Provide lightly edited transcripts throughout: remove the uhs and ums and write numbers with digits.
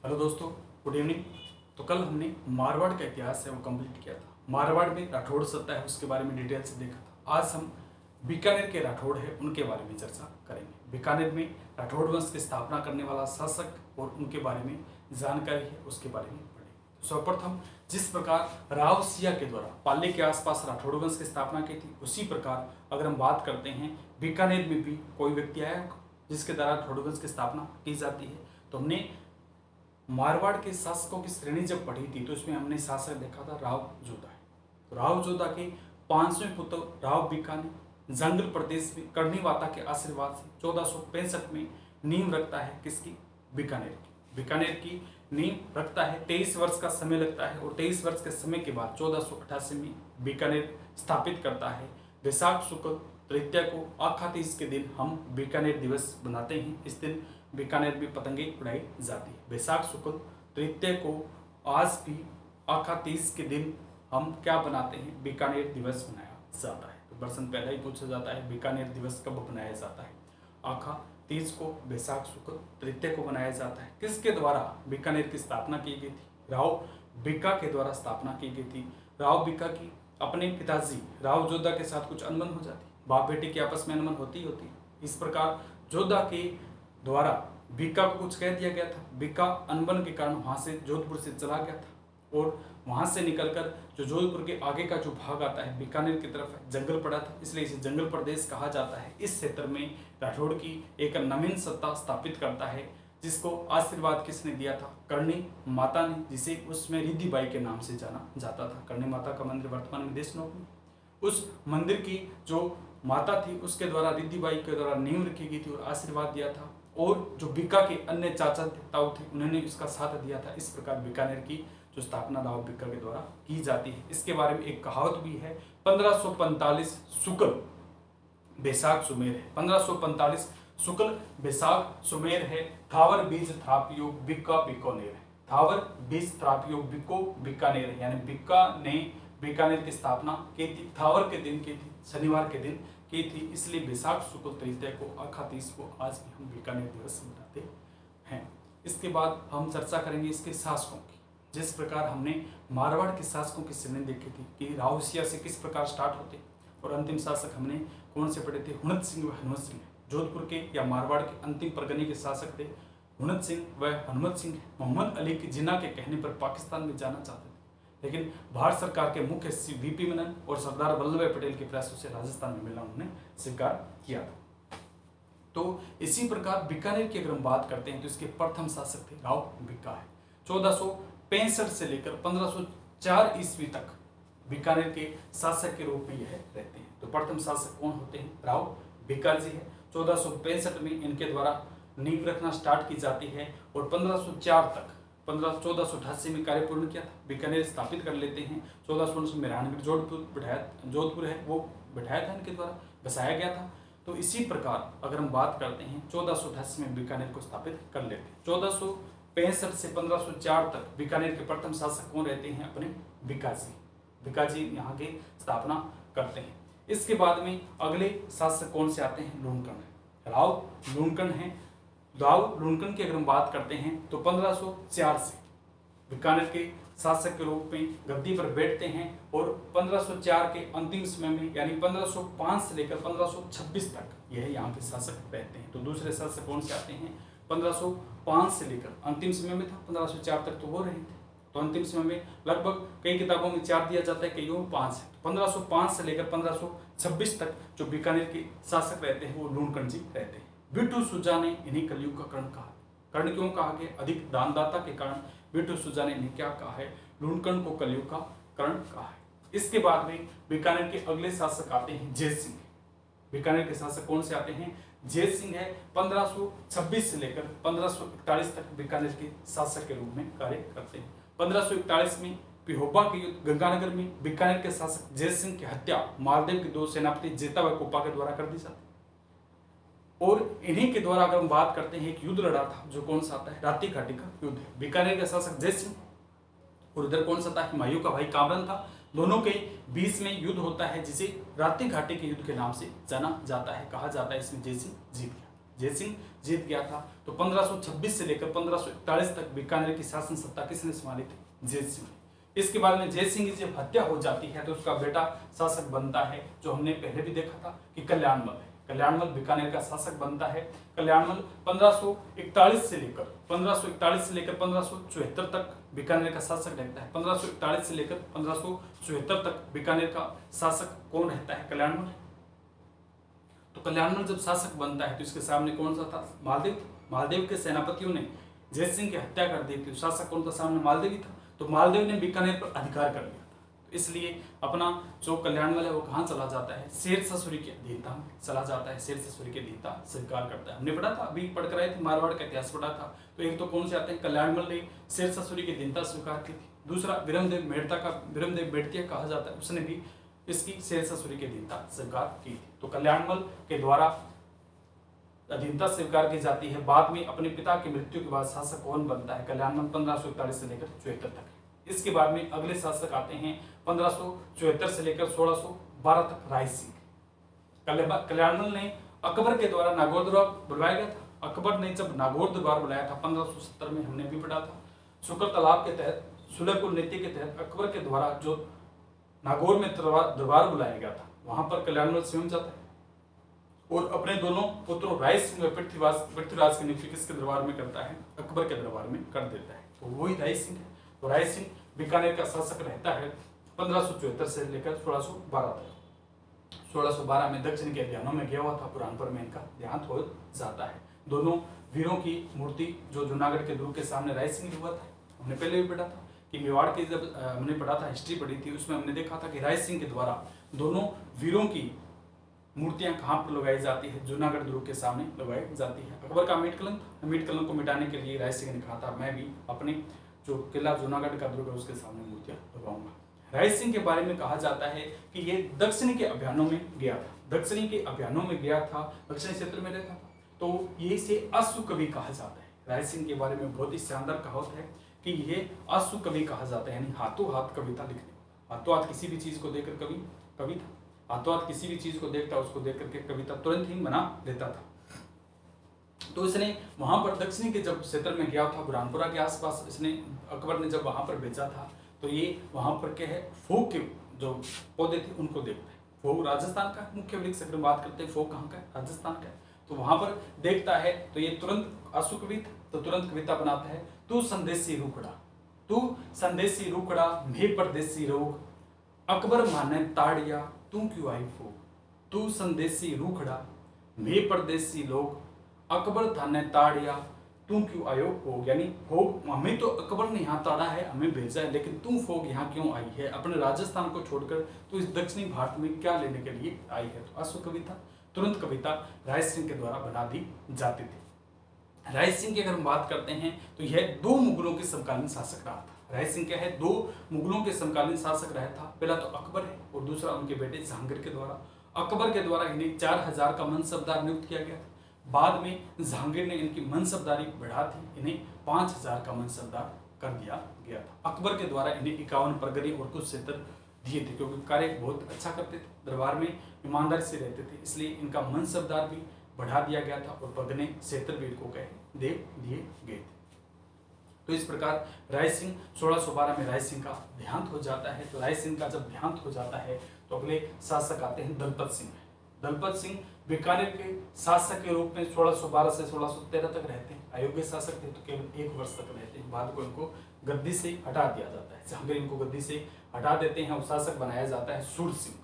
Hello दोस्तों, good evening. तो कल हमने मारवाड़ का इतिहास है वो कंप्लीट किया था। मारवाड़ में राठौड़ सत्ता है उसके बारे में डिटेल से देखा था। आज हम बीकानेर के राठौड़ है उनके बारे में चर्चा करेंगे। बीकानेर में राठौड़ वंश की स्थापना करने वाला शासक और उनके बारे में जानकारी है उसके बारे में पढ़ेंगे। तो सर्वप्रथम जिस प्रकार राव सिया के द्वारा पाली के आसपास राठौड़ वंश की स्थापना की थी, उसी प्रकार अगर हम बात करते हैं बीकानेर में भी कोई व्यक्ति आया जिसके द्वारा राठौड़ वंश की स्थापना की जाती है। तो हमने मारवाड़ के शासकों की श्रेणी जब पढ़ी थी तो इसमें हमने शासक देखा था राव जोधा है। तो राव जोधा के 5वें पुत्र राव बीका ने जंगल प्रदेश में कर्णिवाता के आशीर्वाद से 1465 में नींव रखता है किसकी? बीकानेर की नींव रखता है। 23 वर्ष का समय लगता है और 23 वर्ष के समय के बाद 1488 में बीकानेर स्थापित करता है। वैशाख शुक्ल तृतीया को आखा तीज के दिन हम बीकानेर दिवस मनाते हैं। इस दिन बीकानेर में पतंगे उड़ाई जाती है। वैशाख शुक्ल तृतीया को आज भी आखा तीज के दिन हम क्या बनाते हैं? बीकानेर दिवस मनाया जाता है। तो प्रश्न पहला ही पूछा जाता है बीकानेर दिवस कब मनाया जाता है? आखा तीज को, वैशाख शुक्ल तृतीया को मनाया जाता है। किसके द्वारा बीकानेर की स्थापना की गई थी? राव बीका के द्वारा स्थापना की गई थी। राव बीका की अपने पिताजी राव जोधा के साथ कुछ अनबन हो जाती, बाप बेटे की आपस में अनबन होती होती। इस प्रकार जोधा के द्वारा बीका को कुछ कह दिया गया था। बीका अनबन के कारण वहां से जोधपुर से चला गया था और वहां से निकलकर जो जोधपुर के आगे का जो भाग आता है बीकानेर की तरफ जंगल पड़ा था, इसलिए इसे जंगल प्रदेश कहा जाता है। इस क्षेत्र में राठौड़ की एक नवीन सत्ता स्थापित करता है, जिसको आशीर्वाद किसने दिया था? कर्णी माता ने, जिसे उसमें रिद्धि बाई के नाम से जाना जाता था। कर्णी माता का मंदिर वर्तमान में देशनोक में, उस मंदिर की जो माता थी उसके द्वारा रिद्धि बाई के द्वारा नींव रखी गई थी और आशीर्वाद दिया था। और जो बीका के अन्य चाचा ताऊ थे उन्होंने इसका साथ दिया था। इस प्रकार बीकानेर की जो स्थापना राव बीका के द्वारा की जाती है। इसके बारे में एक कहावत भी है, 1545 शुक्ल बैसाख सुमेर है। 1545 शुक्ल बैसाख सुमेर है। थावर बीज थ्रापियो बिक्का बीकानेर है। थावर बीज थ्रापियो बिको बीकानेर है, यानी बीका ने बीकानेर की स्थापना की थी, थावर के दिन की थी, शनिवार के दिन की थी। इसलिए वैशाख शुक्ल तृतीया को आखा तीज को आज भी हम बीकानेर दिवस मनाते हैं। इसके बाद हम चर्चा करेंगे इसके शासकों की। जिस प्रकार हमने मारवाड़ के शासकों की श्रेणी देखी थी कि रावसिया से किस प्रकार स्टार्ट होते और अंतिम शासक हमने कौन से पढ़े थे? हुणत सिंह व हनुमत सिंह। जोधपुर के या मारवाड़ के अंतिम परगने के शासक थे हुणत सिंह व हनुमत सिंह। मोहम्मद अली की जिन्ना के कहने पर पाकिस्तान में जाना चाहते थे, लेकिन भारत सरकार के मुख्य सचिव वीपी मेनन और सरदार वल्लभ भाई पटेल के प्रयासों से राजस्थान में मिलना उन्होंने स्वीकार किया था। तो इसी प्रकार बीकानेर की अगर हम बात करते हैं तो इसके प्रथम शासक थे राव बीका है। 1465 से लेकर 1504 ईस्वी तक बीकानेर के शासक के रूप में यह रहते हैं। तो प्रथम शासक कौन होते हैं? राव बीका जी है। 1465 में इनके द्वारा नींव रखना स्टार्ट की जाती है और 1504 तक 1488 में कार्य पूर्ण किया था। बीकानेर स्थापित कर लेते हैं। 1419 में रानीगढ़ जोधपुर है वो बैठाया था, इनके द्वारा बसाया गया था। तो इसी प्रकार अगर हम बात करते हैं 1488 में बीकानेर को स्थापित कर लेते हैं। 1465 से 1504 तक बीकानेर के प्रथम शासक कौन रहते हैं? अपने बीका जी यहाँ की स्थापना करते हैं। इसके बाद में अगले शासक कौन से आते हैं? लूणकर्ण। राव लूणकर्ण है। राव लूणकर्ण की अगर हम बात करते हैं तो 1504 से बीकानेर के शासक के रूप में गद्दी पर बैठते हैं और 1504 के अंतिम समय में यानी 1505 से लेकर 1526 तक यह यहाँ के शासक रहते हैं। तो दूसरे शासक कौन से आते हैं? 1505 से लेकर अंतिम समय में था, 1504 तक तो वो रहे थे। तो अंतिम समय में लगभग कई किताबों में 4 दिया जाता है, कईयों में 5 है। 1505 से लेकर 1526 तक जो बीकानेर के शासक रहते हैं वो लूणकर्ण जी रहते हैं। बिट्टू सुजा ने इन्हें कलयुग का कर्ण कहा। कर्ण क्यों कहा गया? अधिक दानदाता के कारण बिट्टू सुजा ने इन्हें क्या कहा है? लूणकर्ण को कलयुग का कर्ण कहा है। इसके बाद में बीकानेर के अगले शासक आते हैं जय सिंह। बीकानेर के शासक कौन से आते हैं? जय सिंह है। 1526 से लेकर 1541 तक बीकानेर के शासक के रूप में कार्य करते हैं। 1541 में पिहोबा के युद्ध गंगानगर में बीकानेर के शासक जय सिंह की हत्या मालदेव के 2 सेनापति जेता व कोपा के द्वारा कर दी जाती है। और इन्हीं के द्वारा अगर हम बात करते हैं एक युद्ध लड़ा था जो कौन सा आता है? राती घाटी का युद्ध है। बीकानेर का शासक जय सिंह और उधर कौन सा था? हुमायूं का भाई कामरान था। दोनों के बीच में युद्ध होता है जिसे राती घाटी के युद्ध के नाम से जाना जाता है। कहा जाता है इसमें जय सिंह जीत गया। जयसिंह जीत गया था। तो 1526 से लेकर 1541 तक बीकानेर की शासन सत्ता किसने संभाली थी? जयसिंह ने। इसके बाद में जयसिंह की जब हत्या हो जाती है तो उसका बेटा शासक बनता है, जो हमने पहले भी देखा था कि कल्याणमल है। कल्याणमल बीकानेर का शासक बनता है। कल्याणमल 1541 से लेकर 1574 तक बीकानेर का शासक रहता है। 1541 से लेकर 1574 तक बीकानेर का शासक कौन रहता है? कल्याणमल। तो कल्याणमल जब शासक बनता है तो इसके सामने कौन सा था? मालदेव। मालदेव के सेनापतियों ने जयसिंह की हत्या कर दी थी। शासक कौन था? सामने मालदेव ही था। तो मालदेव ने बीकानेर पर अधिकार कर लिया था। तो इसलिए अपना जो कल्याणमल है वो कहाँ चला जाता है? शेरशाह सूरी के अधीनता में चला जाता है। शेरशाह सूरी की अधीनता स्वीकार करता है। हमने पढ़ा था, अभी पढ़कर आए थे, मारवाड़ का इतिहास पढ़ा था। तो एक तो कौन से आते हैं? कल्याणमल ने शेरशाह सूरी की अधीनता स्वीकार की थी। दूसरा विरमदेव मेड़तिया कहा जाता है, उसने भी इसकी शेरशाह सूरी की अधीनता स्वीकार की थी। तो कल्याणमल के द्वारा अधीनता स्वीकार की जाती है। बाद में अपने पिता की मृत्यु के बाद शासक कौन बनता है? कल्याणमल 1541 से लेकर 74 तक। इसके बाद में अगले शासक आते हैं 1574 से लेकर 1612 तक, राय सिंह। कल्याणमल ने अकबर के द्वारा नागौर दरबार बुलवाया गया था। अकबर ने जब नागौर दरबार बुलाया था 1570 में, हमने भी पढ़ा था, शुक्र तालाब के तहत, सुलहपुर नीति के तहत अकबर के द्वारा जो नागौर में दरबार बुलाया गया था, वहां पर कल्याणमल स्वयं जाता है और अपने दोनों पुत्रों राय सिंह और पृथ्वीराज की नियुक्ति किसके दरबार में करता है? अकबर के दरबार में कर देता है। तो वही राय सिंह है। तो राय सिंह बीकानेर का शासक रहता है 1574 से लेकर 1612 तक। 1612 में दक्षिण के अभियानों में गया हुआ था, बुरहानपुर में इनका देहांत हो जाता है। दोनों वीरों की मूर्ति जो जूनागढ़ के दुर्ग के सामने राय सिंह हुआ था, हमने पहले भी पढ़ा था कि मेवाड़ की जब हमने पढ़ा था, हिस्ट्री पढ़ी थी, उसमें हमने देखा था कि राय सिंह के द्वारा दोनों वीरों की मूर्तियां कहाँ पर लगाई जाती है? जूनागढ़ दुर्ग के सामने लगाई जाती है। अकबर का अमिट कलंक को मिटाने के लिए राय सिंह ने कहा था, मैं भी अपने जो किला जूनागढ़ का दुर्ग है उसके सामने मूर्तियां लगाऊंगा। राय सिंह के बारे में कहा जाता है कि ये दक्षिणी के अभियानों में गया था। दक्षिणी के अभियानों में गया था, दक्षिणी क्षेत्र में रहता था, तो ये इसे अश्व कवि कहा जाता है। राय सिंह के बारे में बहुत ही शानदार कहावत है कि ये अश्व कवि कहा जाता है, यानी हाथों हाथ कविता लिखने, हाथों हाथ किसी भी चीज को देखकर कवि था। हाथों हाथ किसी भी चीज को देखता, उसको देख करके कविता तुरंत ही बना देता था। तो इसने वहां पर दक्षिणी के जब क्षेत्र में गया था, बुरहानपुरा के आसपास, इसने अकबर ने जब वहां पर भेजा था, तो ये वहां पर क्या है, फोक के जो पौधे थे उनको देखता है। फोक राजस्थान का मुख्य वृक्ष, अगर बात करते हैं फोक कहाँ का है? राजस्थान का है। तो वहां पर देखता है तो ये तुरंत आंसू कविता, तो तुरंत कविता बनाता है, तू संदेशी रूखड़ा, तू संदेशी रूखड़ा, मैं परदेसी रोग, अकबर माने ताड़िया, तू क्यों आई फोक, तू संदेशी रूखड़ा, मैं परदेसी लोग, अकबर थाने ताड़िया, तू क्यों आयो फोग। यानी फोग, हमें तो अकबर ने यहाँ ताड़ा है, हमें भेजा है, लेकिन तू फोग यहाँ क्यों आई है? अपने राजस्थान को छोड़कर तू इस दक्षिणी भारत में क्या लेने के लिए आई है? तो अश्व कविता, तुरंत कविता राय सिंह के द्वारा बना दी जाती थी। राय सिंह की अगर हम बात करते हैं तो यह 2 मुगलों के समकालीन शासक रहा था। राय सिंह क्या है? 2 मुगलों के समकालीन शासक रहा था। पहला तो अकबर है और दूसरा उनके बेटे जहांगीर के द्वारा। अकबर के द्वारा इन्हें 4000 का मनसबदार नियुक्त किया गया था। बाद में जहांगीर ने इनकी मनसबदारी बढ़ा दी, इन्हें 5000 का मनसबदार कर दिया गया था। अकबर के द्वारा इन्हें 51 परगने और कुछ क्षेत्र दिए थे, क्योंकि कार्य बहुत अच्छा करते थे, दरबार में ईमानदारी से रहते थे, इसलिए इनका मनसबदार भी बढ़ा दिया गया था और परगने क्षेत्र भी इनको दे दिए गए थे। तो इस प्रकार राय सिंह 1612 में राय सिंह का देहांत हो जाता है। तो राय सिंह का जब देहांत हो जाता है तो अगले शासक आते हैं दलपत सिंह। दलपत सिंह बीकानेर के शासक के रूप में 1612 से 1613 तक रहते हैं। अयोग्य शासक थे तो केवल 1 वर्ष तक रहते हैं, बाद को इनको गद्दी से हटा दिया जाता है। जहांगीर इनको गद्दी से हटा देते हैं और शासक बनाया जाता है सूर सिंह।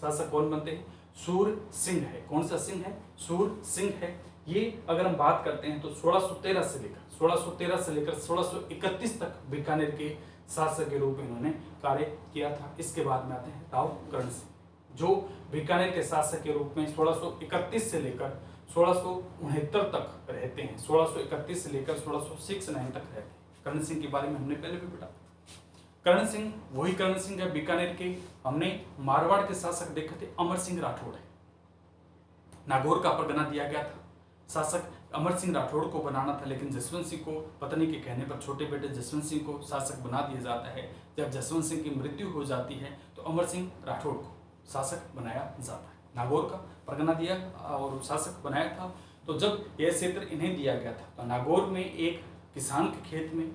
शासक कौन बनते हैं? सूर सिंह है। कौन सा सिंह है? सूर सिंह है। ये अगर हम बात करते हैं तो 1613 से लेकर 1631 तक बीकानेर के शासक के रूप में इन्होंने कार्य किया था। इसके बाद में आते हैं राव करण सिंह, जो बीकानेर के शासक के रूप में 1631 से लेकर 1669 तक रहते हैं। 1631 से लेकर 1669 तक रहते हैं। करण सिंह के बारे में हमने पहले भी पढ़ा। करण सिंह वही करण सिंह है बीकानेर के। हमने मारवाड़ के शासक देखे थे, अमर सिंह राठौड़ है। नागौर का परगना दिया गया था। शासक अमर सिंह राठौड़ को बनाना था, लेकिन जसवंत सिंह को पत्नी के कहने पर छोटे बेटे जसवंत सिंह को शासक बना दिया जाता है। जब जसवंत सिंह की मृत्यु हो जाती है तो अमर सिंह राठौड़ को शासक बनाया जाता है। नागौर का परगना दिया और शासक बनाया था। तो जब यह क्षेत्र इन्हें दिया गया था तो नागौर में एक किसान के खेत में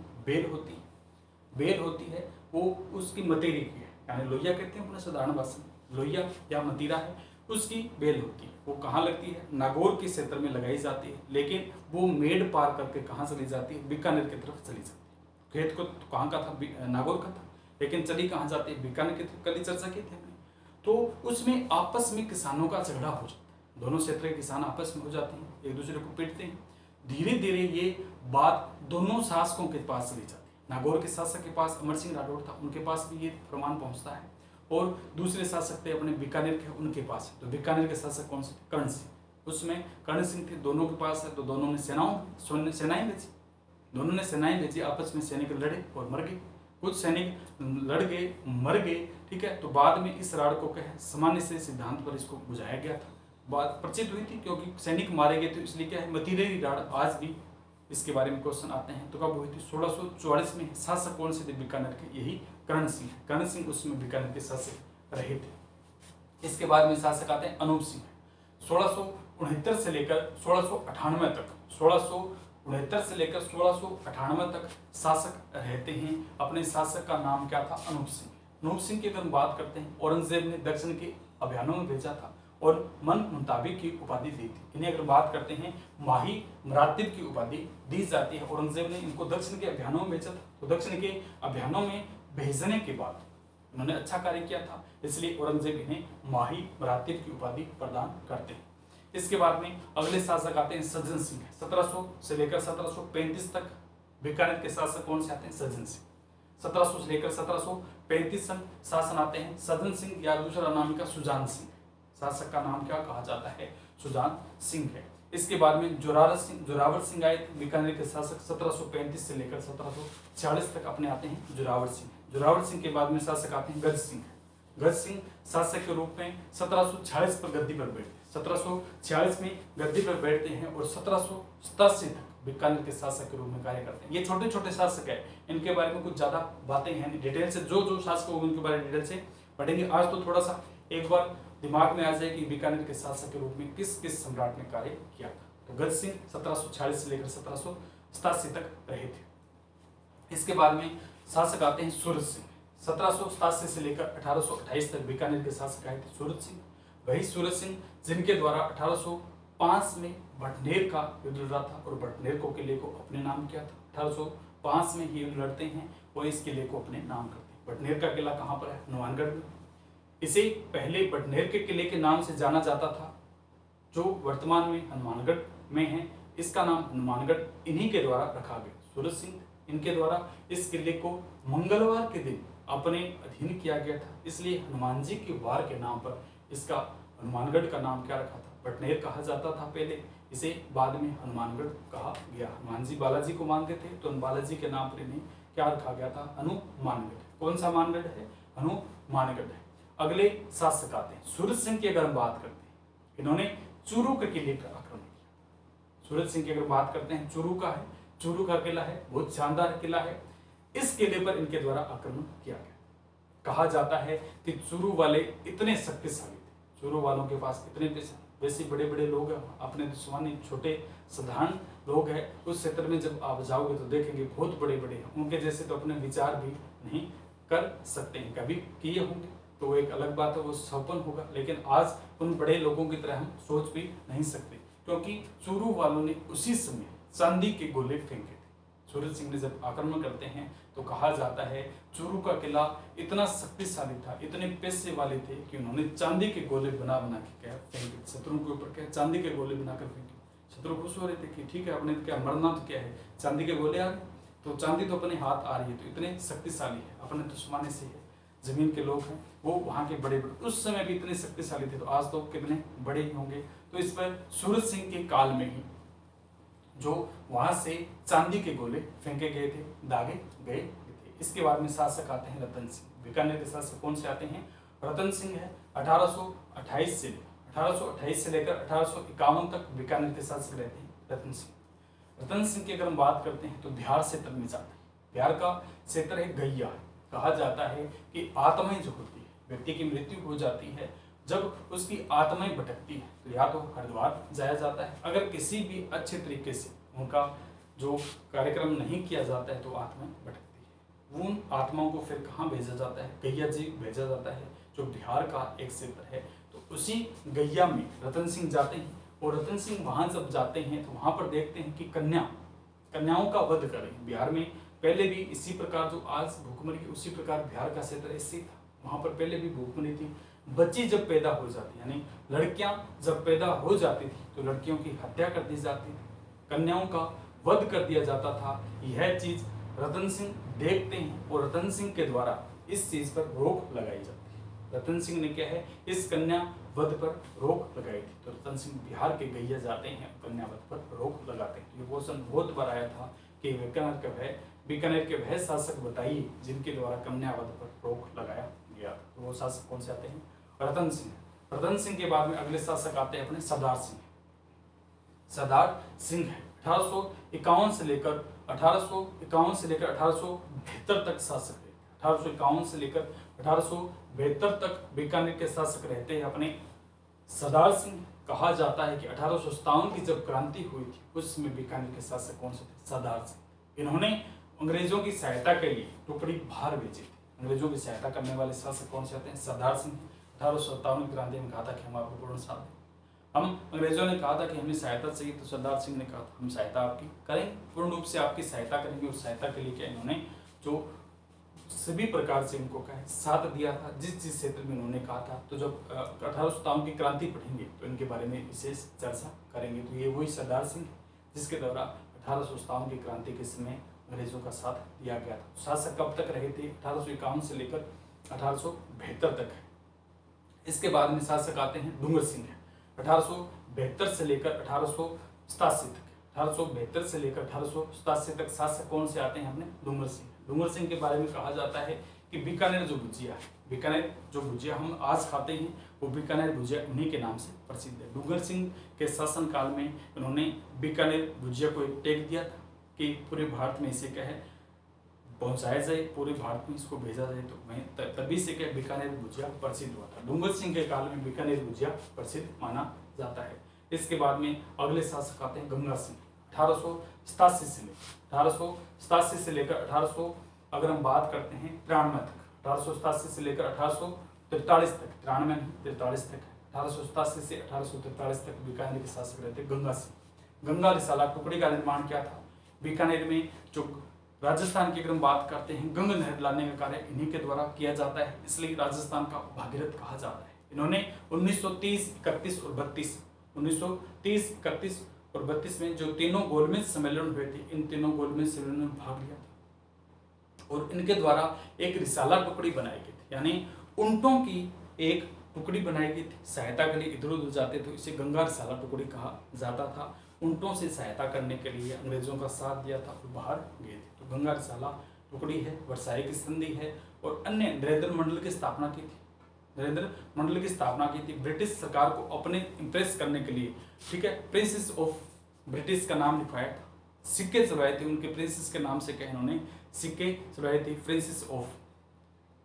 बेल होती है, वो उसकी मतीरी की है, यानी लोहिया कहते हैं अपने साधारण भाषा में, लोहिया या मतीरा है, उसकी बेल होती है। वो कहाँ लगती है? नागौर के क्षेत्र में लगाई जाती है, लेकिन वो मेड पार करके कहाँ चली जाती है? बीकानेर की तरफ चली जाती है। खेत को तो कहाँ का था? नागौर का था, लेकिन चली कहाँ जाती है? बीकानेर की तरफ। कल ही चर्चा की थी हमने। तो उसमें आपस में किसानों का झगड़ा हो जाता है, दोनों क्षेत्र के किसान आपस में हो जाते हैं, एक दूसरे को पीटते हैं। धीरे धीरे ये बात दोनों शासकों के पास चली जाती है। नागौर के शासक के पास अमर सिंह राठौड़ था, उनके पास भी ये प्रमाण पहुंचता है, और दूसरे शासक थे अपने बीकानेर के, उनके पास। तो बीकानेर के शासक कौन से थे? कर्ण सिंह। उसमें कर्ण सिंह थे, दोनों के पास है। तो दोनों ने सेनाएं भेजी, दोनों ने सेनाएं भेजी, आपस में सैनिक लड़े और मर गए। कुछ सैनिक लड़ गए, मर गए, ठीक है। तो बाद में इस राड़ को कहे सामान्य से सिद्धांत पर इसको बुझाया गया था, बात प्रचित हुई थी, क्योंकि सैनिक मारे गए थे, इसलिए क्या है मतीरेरी राड़ आज भी इसके बारे में क्वेश्चन आते हैं। तो कब हुई थी? 1644 में। शासक कौन से थे बीकानेर के? यही कर्ण सिंह। कर्ण सिंह उसमें बीकानेर के शासक रहे थे। इसके बाद में शासक आते हैं अनूप सिंह। 1669 से लेकर 1698 तक, 1669 से लेकर 1698 तक शासक रहते हैं। अपने शासक का नाम क्या था? अनूप सिंह। अनूप सिंह की अगर हम बात करते हैं, औरंगजेब ने दक्षिण के अभियानों में भेजा था और मन मुताबिक की उपाधि दी थी। इन्हें अगर बात करते हैं, माही मरातिब की उपाधि दी जाती है। औरंगजेब ने इनको दक्षिण के अभियानों में भेजा था, तो दक्षिण के अभियानों में भेजने के बाद उन्होंने अच्छा कार्य किया था, इसलिए औरंगजेब इन्हें माही मरातिब की उपाधि प्रदान करते हैं। इसके बाद में अगले शासक आते हैं सज्जन सिंह। 1700 से लेकर 1735 तक बीकानेर के शासक कौन से आते हैं? सज्जन सिंह। 1700 से लेकर 1735 तक शासन आते हैं सज्जन सिंह, या दूसरा नाम इनका सुजान सिंह। शासक का नाम क्या कहा जाता है? सुजान सिंह है। इसके बाद में जोरावर सिंह आए थे, बीकानेर के शासक। 1735 से लेकर 1746 तक अपने आते हैं जोरावर सिंह। जोरावर सिंह के बाद में शासक आते हैं गज सिंह। गज सिंह शासक के रूप में 1746 पर गद्दी पर बैठते हैं, 1746 में गद्दी पर बैठते हैं और 1787 तक बीकानेर के शासक के रूप में कार्य करते हैं। ये छोटे छोटे शासक है, इनके बारे में कुछ ज्यादा बातें हैं डिटेल से, जो शासक होंगे उनके बारे में डिटेल से पढ़ेंगे। आज तो थोड़ा सा एक बार दिमाग में आ जाए कि बीकानेर के शासक के रूप में किस किस सम्राट ने कार्य किया था। तो गज सिंह 1746 से लेकर 1787 तक रहे थे। इसके बाद में शासक आते हैं सूरज सिंह। 1787 से लेकर 1828 तक बीकानेर के शासक आए थे सूरज सिंह। वही सूरज सिंह जिनके द्वारा 1805 में भटनेर का युद्ध लड़ा था और भटनेर को किले को अपने नाम किया था। 1805 में ये युद्ध लड़ते हैं और इस किले को अपने नाम करते हैं। भटनेर का किला कहाँ पर है? हनुमानगढ़ में। इसे पहले भटनेर के किले के नाम से जाना जाता था, जो वर्तमान में हनुमानगढ़ में है। इसका नाम हनुमानगढ़ इन्हीं के द्वारा रखा गया, सूरज सिंह इनके द्वारा इस किले को मंगलवार के दिन अपने अधीन किया गया था, इसलिए हनुमान जी के वार के नाम पर इसका हनुमानगढ़ का नाम क्या रखा था? भटनेर कहा जाता था पहले, इसे बाद में हनुमानगढ़ कहा गया। हनुमान जी बालाजी को मानते थे, तो बालाजी के नाम पर इन्हें क्या रखा गया था? हनुमानगढ़। कौन सा मानगढ़ है? हनुमानगढ़ है। अगले शासक आते हैं सूरज सिंह की। अगर हम बात करते हैं, इन्होंने चूरू के किले का आक्रमण किया। सूरज सिंह की अगर बात करते हैं, चूरू का है, चूरू का किला है, बहुत शानदार किला है। इस किले पर इनके द्वारा आक्रमण किया गया। कहा जाता है कि चूरू वाले इतने शक्तिशाली थे, चूरू वालों के पास इतने पैसे, वैसे बड़े बड़े लोग हैं, अपने दुश्मनी छोटे साधारण लोग हैं। उस क्षेत्र में जब आप जाओगे तो देखेंगे बहुत बड़े बड़े हैं, उनके जैसे तो अपने विचार भी नहीं कर सकते हैं। कभी किए होंगे तो वो एक अलग बात है, वो सपन होगा, लेकिन आज उन बड़े लोगों की तरह हम सोच भी नहीं सकते, क्योंकि चूरू वालों ने उसी समय चांदी के गोले फेंके थे। सूरज सिंह ने जब आक्रमण करते हैं तो कहा जाता है चूरू का किला इतना शक्तिशाली था, इतने पैसे वाले थे कि उन्होंने चांदी के गोले बना के क्या फेंके शत्रु के ऊपर, क्या चांदी के गोले बनाकर फेंके। शत्रु खुश हो रहे थे कि ठीक है, अपने क्या मरना तो क्या है, चांदी के गोले आ गए, तो चांदी तो अपने हाथ आ रही है, तो इतने शक्तिशाली है, अपने दुश्मनी से है। जमीन के लोग हैं वो वहाँ के बड़े बड़े उस समय भी इतने शक्तिशाली थे, तो आज तो कितने बड़े ही होंगे। तो इस पर सूरज सिंह के काल में ही जो वहां से चांदी के गोले फेंके गए थे, दागे गए थे। इसके बाद में शासक आते हैं रतन सिंह। बीकानेर के शासक कौन से आते हैं? रतन सिंह है। 1828 से लेकर 1851 तक बीकानेर के शासक रहते हैं रतन सिंह। रतन सिंह की अगर हम बात करते हैं तो बिहार क्षेत्र में जाते हैं। बिहार का क्षेत्र है गैया। कहा जाता है कि आत्माएं जो होती है, व्यक्ति की मृत्यु हो जाती है जब उसकी आत्माएं भटकती है तो या तो हरिद्वार जाया जाता है, अगर किसी भी अच्छे तरीके से उनका जो कार्यक्रम नहीं किया जाता है तो आत्माएं भटकती है। उन आत्माओं को फिर कहाँ भेजा जाता है? गैया जी भेजा जाता है, जो बिहार का एक क्षेत्र है। तो उसी गैया में रतन सिंह जाते हैं, और रतन सिंह वहां जब जाते हैं तो वहां पर देखते हैं कि कन्याओं का वध करें। बिहार में पहले भी इसी प्रकार जो आज भूखमरी की उसी प्रकार बिहार का क्षेत्र ऐसे था, वहां पर पहले भी भूखमरी थी। बच्ची जब पैदा हो जाती, यानी लड़कियां जब पैदा हो जाती थी तो लड़कियों की हत्या कर दी जाती थी, कन्याओं का वध कर दिया जाता था। यह चीज रतन सिंह देखते हैं और रतन सिंह के द्वारा इस चीज पर रोक लगाई जाती है। रतन सिंह ने क्या है, इस कन्या वध पर रोक लगाई थी। तो रतन सिंह बिहार के गैया जाते हैं, कन्या वध पर रोक लगाते हैं। ये क्वेश्चन बहुत बार आया था कि बीकानेर के वह शासक बताइए जिनके द्वारा कन्या वध पर रोक लगाया गया। तो वो शासक कौन से आते हैं? रतन सिंह। रतन सिंह के बाद में अगले शासक आते हैं अपने सरदार सिंह। सरदार सिंह है 1851 से लेकर 1872 तक शासक रहे। 1851 से लेकर 1872 तक बीकानेर के शासक रहते हैं अपने सरदार सिंह। कहा जाता है कि 1857 की जब क्रांति हुई थी उसमें बीकानेर के शासक कौन से थे? सरदार सिंह। इन्होंने अंग्रेजों की सहायता के लिए टुकड़ी बाहर भेजी थी। अंग्रेजों की सहायता करने वाले शासक कौन से आते हैं? सरदार सिंह। 1857 की क्रांति में कहा था कि हम आपको पूर्ण साथ दें। हम अंग्रेजों ने कहा था कि हमें सहायता चाहिए, तो सरदार सिंह ने कहा था हम सहायता आपकी करेंगे, पूर्ण रूप से आपकी सहायता करेंगे। और सहायता के लिए क्या इन्होंने जो सभी प्रकार से उनको क्या है साथ दिया था, जिस क्षेत्र में उन्होंने कहा था। तो जब 1857 की क्रांति पढ़ेंगे तो इनके बारे में विशेष चर्चा करेंगे। तो ये वही सरदार सिंह जिसके द्वारा 1857 की क्रांति के समय अंग्रेजों का साथ दिया गया था। शासक कब तक रहे थे? 1851 से लेकर 1872 तक है। इसके बाद में शासक आते हैं डूंगर सिंह है। 1872 से लेकर 1887 तक, 1872 से लेकर 1887 तक शासक कौन से आते हैं? अपने डूंगर सिंह। डूंगर सिंह के बारे में कहा जाता है कि बीकानेर जो भुजिया है, बीकानेर जो भुजिया हम आज खाते हैं वो बीकानेर भुजिया उन्हीं के नाम से प्रसिद्ध है। डूंगर सिंह के शासन काल में उन्होंने बीकानेर भुजिया को एक टैग दिया था कि पूरे भारत में इसे क्या है पहुंचाया जाए, पूरे भारत में इसको भेजा जाए। तो मैं तभी से क्या बीकानेर भुजिया प्रसिद्ध हुआ था। डूंगर सिंह के काल में बीकानेर भुजिया प्रसिद्ध माना जाता है। इसके बाद में अगले शासक आते हैं गंगा सिंह। 1887 से लेकर 1800 अगर हम बात करते हैं 93 तक, 1887 से लेकर 1843 तक, 93 नहीं 43 तक, 1887 से 1843 तक बीकानेर के शासक रहते गंगा सिंह। गंगा रिसाला टुकड़ी का निर्माण किया था बीकानेर में। जो राजस्थान की अगर हम बात करते हैं, गंगा नहर लाने का कार्य इन्हीं के द्वारा किया जाता है, इसलिए राजस्थान का भागीरथ कहा जाता है। इन्होंने 1930, 31 और 32 1930, 31 और 32 में जो तीनों गोलमेज सम्मेलन हुए थे, इन तीनों गोलमेज सम्मेलन में भाग लिया था। और इनके द्वारा एक रिसाला टुकड़ी बनाई गई थी, यानी ऊंटों की एक टुकड़ी बनाई गई थी। सहायता के लिए इधर उधर जाते थे, इसे गंगा रिसाला टुकड़ी कहा जाता था। ऊंटों से सहायता करने के लिए अंग्रेजों का साथ दिया था और बाहर गए थे। तो गंगा रिसाला टुकड़ी है, वर्साई की संधि है और अन्य नरेंद्र मंडल की स्थापना की थी। नरेंद्र मंडल की स्थापना की थी ब्रिटिश सरकार को अपने इम्प्रेस करने के लिए, ठीक है। प्रिंसेस ऑफ ब्रिटिश का नाम लिखवाया था, सिक्के चढ़वाए थे उनके प्रिंसेस के नाम से, क्या इन्होंने सिक्के चढ़वाए थे प्रिंसेस ऑफ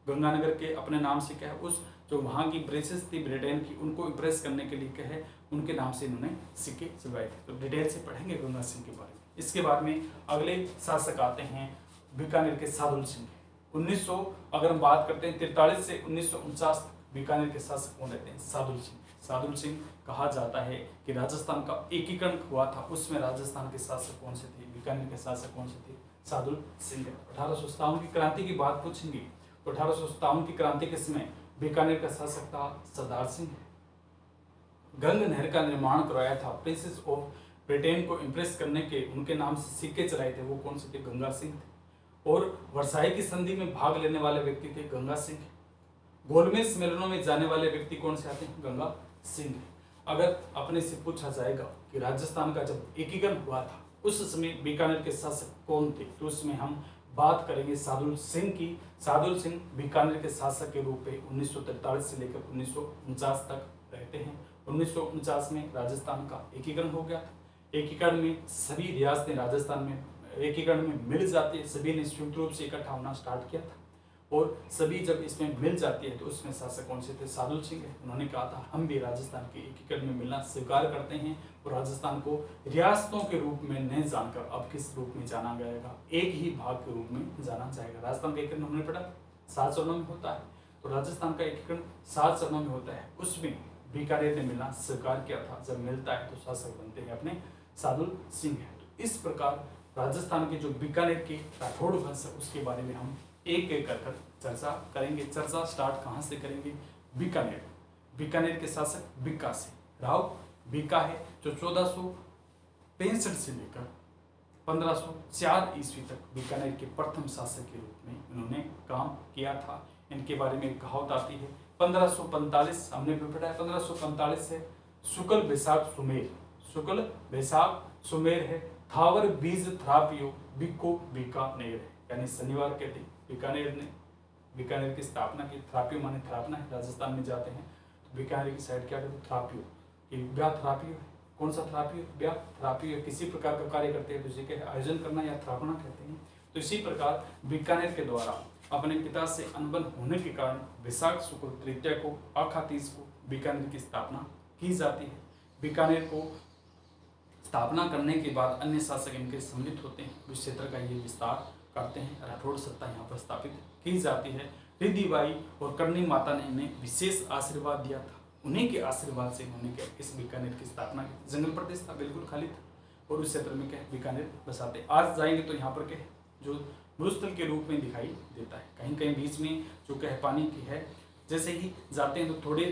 गंगानगर के अपने नाम से, क्या है उस जो वहाँ की प्रिंसेस थी ब्रिटेन की, उनको इम्प्रेस करने के लिए क्या है उनके नाम से इन्होंने सिक्के चढ़वाए थे। तो डिटेल से पढ़ेंगे गंगा सिंह के बारे में। इसके बाद में अगले शासक आते हैं बीकानेर के सादुल सिंह। 1900 अगर हम बात करते हैं 43 से 1949 तक बीकानेर के शासक कौन रहते हैं? सादुल सिंह। सादुल सिंह कहा जाता है कि राजस्थान का एकीकरण हुआ था, उसमें राजस्थान के शासक कौन से थे? बीकानेर के शासक कौन से थे? सादुल सिंह। 1857 की क्रांति की बात पूछेंगे तो 1857 की क्रांति के समय बीकानेर का शासक था सरदार सिंह। गंग नहर का निर्माण करवाया था, प्रिंसेस ऑफ ब्रिटेन को इम्प्रेस करने के उनके नाम से सिक्के चलाए थे, वो कौन से थे? गंगा सिंह थे। और वर्साई की संधि में भाग लेने वाले व्यक्ति थे गंगा सिंह। गोलमेज सम्मेलनों में जाने वाले व्यक्ति कौन से आते हैं? गंगा सिंह। अगर अपने से पूछा जाएगा कि राजस्थान का जब एकीकरण हुआ था उस समय बीकानेर के शासक कौन थे, तो उसमें हम बात करेंगे सादुल सिंह की। सादुल सिंह बीकानेर के शासक के रूप में 1943 से लेकर 1949 तक रहते हैं। 1949 में राजस्थान का एकीकरण हो गया था। एकीकरण में सभी रियासतें राजस्थान में एकीकरण में मिल जाती है, सभी ने संयुक्त रूप से इकट्ठा होना स्टार्ट किया था। और सभी जब इसमें मिल जाती है तो उसमें शासक कौन से थे? सादुल सिंह है। उन्होंने कहा था हम भी राजस्थान के एकीकरण में मिलना स्वीकार करते हैं और राजस्थान को रियासतों के रूप में नहीं जानकर अब किस रूप में जाना जाएगा? एक ही भाग के रूप में जाना जाएगा। राजस्थान का एकीकरण हमने पढ़ा 7 चरणों में होता है, तो राजस्थान का एकीकरण 7 चरणों में होता है। उसमें बीकानेर ने मिलना स्वीकार किया था। जब मिलता है तो शासक बनते हैं अपने सादुल सिंह है। तो इस प्रकार राजस्थान के जो बीकानेर के राठौड़ वंश है उसके बारे में हम एक एक कर चर्चा करेंगे। चर्चा स्टार्ट कहाँ से करेंगे? बीकानेर। बीकानेर के शासक बीका से। राव बीका है जो 1465 से लेकर 1504 ईस्वी तक बीकानेर के प्रथम शासक के रूप में इन्होंने काम किया था। इनके बारे में कहावत आती है 1545 हमने भी पढ़ा है। 1545 से शुक्ल बैसाख सुमेर, शुक्ल बैसाख सुमेर है। थावर बीज थ्रापियो बिको बीकानेर है, यानी शनिवार के दिन बीकानेर ने बीकानेर की स्थापना की। थ्रापियो माने थ्रापना है। राजस्थान में जाते हैं तो बीकानेर की साइड क्या कहते? थ्रापियो। ब्याह थ्रापियो है। कौन सा थ्रापियो? ब्याह थ्रापियो। किसी प्रकार का कार्य करते हैं तो इसे आयोजन करना या थ्रापना कहते हैं। तो इसी प्रकार बीकानेर के द्वारा अपने पिता से अनबन होने के कारण वैशाख शुक्ल तृतीया को अखातीस को बीकानेर की स्थापना की जाती है। बीकानेर को स्थापना करने के बाद अन्य शासक इनके सम्मिलित होते हैं, उस क्षेत्र का ये विस्तार करते हैं। राठौड़ सत्ता यहाँ पर स्थापित की जाती है। रिद्धि बाई और करणी माता ने इन्हें विशेष आशीर्वाद दिया था। उन्हीं के आशीर्वाद से उन्होंने इस बीकानेर की स्थापना की। जंगल प्रदेश था, बिल्कुल खाली था, और उस क्षेत्र में क्या बीकानेर बसाते। आज जाएंगे तो यहाँ पर क्या जो मरुस्थल के रूप में दिखाई देता है। कहीं कहीं बीच में जो क्या है पानी की है, जैसे ही जाते हैं तो थोड़े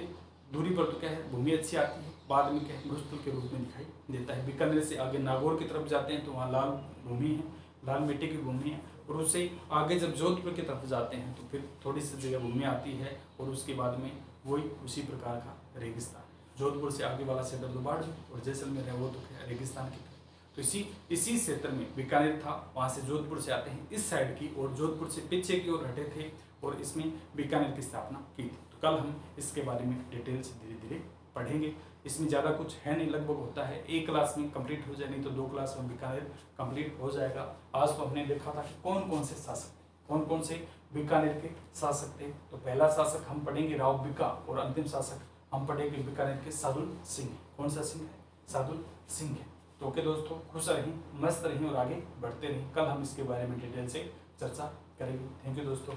दूरी पर तो क्या है भूमि अच्छी आती है, बाद में क्या है मरुस्थल के रूप में दिखाई देता है। बीकानेर से आगे नागौर की तरफ जाते हैं तो वहाँ लाल भूमि है, लाल मिट्टी की भूमि है, और उससे आगे जब जोधपुर की तरफ जाते हैं तो फिर थोड़ी सी जगह भूमि आती है, और उसके बाद में वही उसी प्रकार का रेगिस्तान। जोधपुर से आगे वाला क्षेत्र तो बाढ़ और जैसलमेर है वो तो क्या रेगिस्तान की तरफ। तो इसी क्षेत्र में बीकानेर था। वहाँ से जोधपुर से आते हैं इस साइड की, और जोधपुर से पीछे की ओर हटे थे, और इसमें बीकानेर की स्थापना की थी। तो कल हम इसके बारे में डिटेल से धीरे धीरे पढ़ेंगे। इसमें ज़्यादा कुछ है नहीं, लगभग होता है एक क्लास में कंप्लीट हो जाए, नहीं तो 2 क्लास में बीकानेर कंप्लीट हो जाएगा। आज तो हमने देखा था कि कौन कौन से शासक थे, कौन कौन से बीकानेर के शासक थे। तो पहला शासक हम पढ़ेंगे राव बीका, और अंतिम शासक हम पढ़ेंगे बीकानेर के सादुल सिंह। कौन सा सिंह है? सादुल सिंह है। तो ओके दोस्तों, खुश रहिए, मस्त रहिए और आगे बढ़ते रहिए। कल हम इसके बारे में डिटेल से चर्चा करेंगे। थैंक यू दोस्तों।